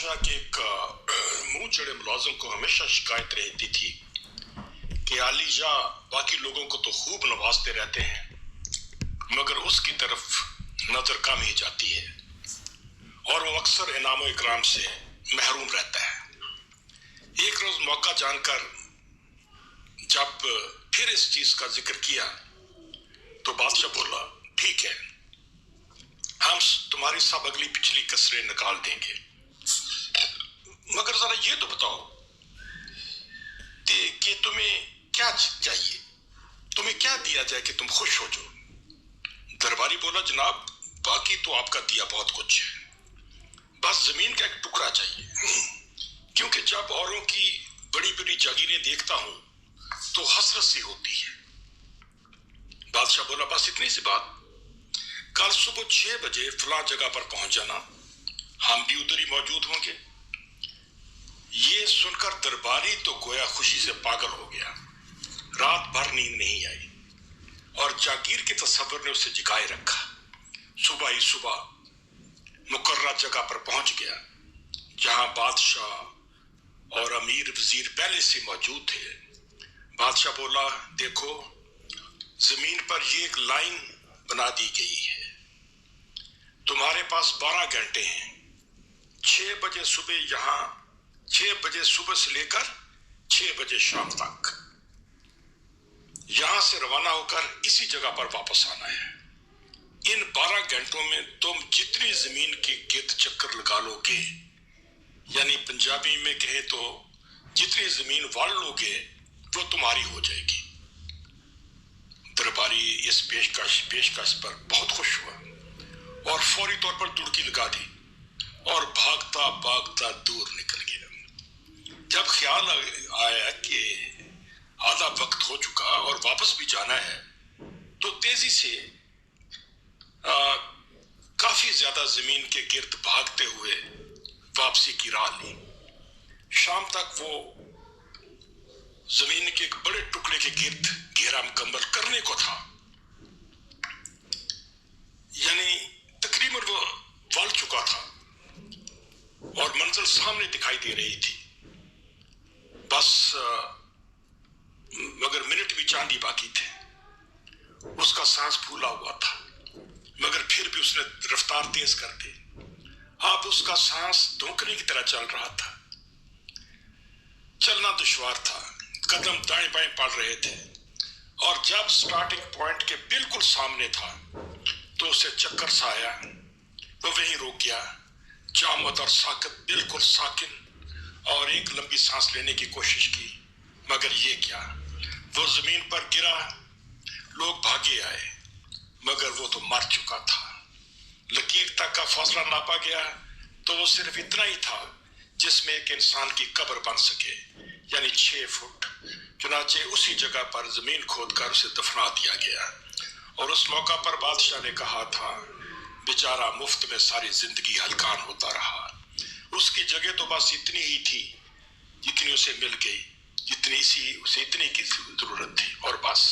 बादशाह के एक मुंह चढ़े मुलाजिम को हमेशा शिकायत रहती थी कि आलीजा बाकी लोगों को तो खूब नवाजते रहते हैं मगर उसकी तरफ नजर कम ही जाती है और वो अक्सर इनाम इकराम से महरूम रहता है। एक रोज मौका जानकर जब फिर इस चीज का जिक्र किया तो बादशाह बोला, ठीक है, हम तुम्हारी सब अगली पिछली कसरें निकाल देंगे, मगर जरा ये तो बताओ कि तुम्हें क्या चाहिए, तुम्हें क्या दिया जाए कि तुम खुश हो जाओ। दरबारी बोला, जनाब बाकी तो आपका दिया बहुत कुछ है, बस जमीन का एक टुकड़ा चाहिए, क्योंकि जब औरों की बड़ी बड़ी जागीरें देखता हूं तो हसरत सी होती है। बादशाह बोला, बस इतनी सी बात, कल सुबह 6 बजे फलां जगह पर पहुंच जाना, हम भी उधर ही मौजूद होंगे। ये सुनकर दरबारी तो गोया खुशी से पागल हो गया, रात भर नींद नहीं आई और जागीर के तस्वर ने उसे जगाए रखा। सुबह ही सुबह मुकर्रर जगह पर पहुंच गया जहां बादशाह और अमीर वजीर पहले से मौजूद थे। बादशाह बोला, देखो जमीन पर ये एक लाइन बना दी गई है, तुम्हारे पास 12 घंटे हैं, 6 बजे सुबह यहां 6 बजे सुबह से लेकर 6 बजे शाम तक यहां से रवाना होकर इसी जगह पर वापस आना है। इन 12 घंटों में तुम जितनी जमीन के गिर्द चक्कर लगा लोगे, यानी पंजाबी में कहे तो जितनी जमीन वाल लोगे वो तुम्हारी हो जाएगी। दरबारी इस पेशकश पर बहुत खुश हुआ और फौरी तौर पर दुड़की लगा दी और भागता भागता दूर निकल गया। जब ख्याल आया कि आधा वक्त हो चुका और वापस भी जाना है तो तेजी से काफी ज्यादा जमीन के गिर्द भागते हुए वापसी की राह ली। शाम तक वो जमीन के एक बड़े टुकड़े के गिर्द घेरा मुकम्मल करने को था, यानी तकरीबन वो वाल चुका था और मंजिल सामने दिखाई दे रही थी। बस मगर मिनट भी चांदी बाकी थे। उसका सांस फूला हुआ था मगर फिर भी उसने रफ्तार तेज कर दी। अब उसका सांस धोखने की तरह चल रहा था। चलना दुश्वार था, कदम दाएं बाएं पड़ रहे थे और जब स्टार्टिंग पॉइंट के बिल्कुल सामने था तो उसे चक्कर सा आया। वो वहीं रुक गया, जामद और साकित बिल्कुल साकिन, और एक लंबी सांस लेने की कोशिश की, मगर ये क्या, वो जमीन पर गिरा। लोग भागे आए मगर वो तो मर चुका था। लकीर तक का फासला नापा गया तो वो सिर्फ इतना ही था जिसमें एक इंसान की कब्र बन सके, यानी 6 फुट। चुनाचे उसी जगह पर जमीन खोदकर उसे दफना दिया गया और उस मौका पर बादशाह ने कहा था, बेचारा मुफ्त में सारी जिंदगी हलकान होता रहा। उसकी जगह तो बस इतनी ही थी जितनी उसे मिल गई, जितनी सी उसे इतनी की जरूरत थी और बस।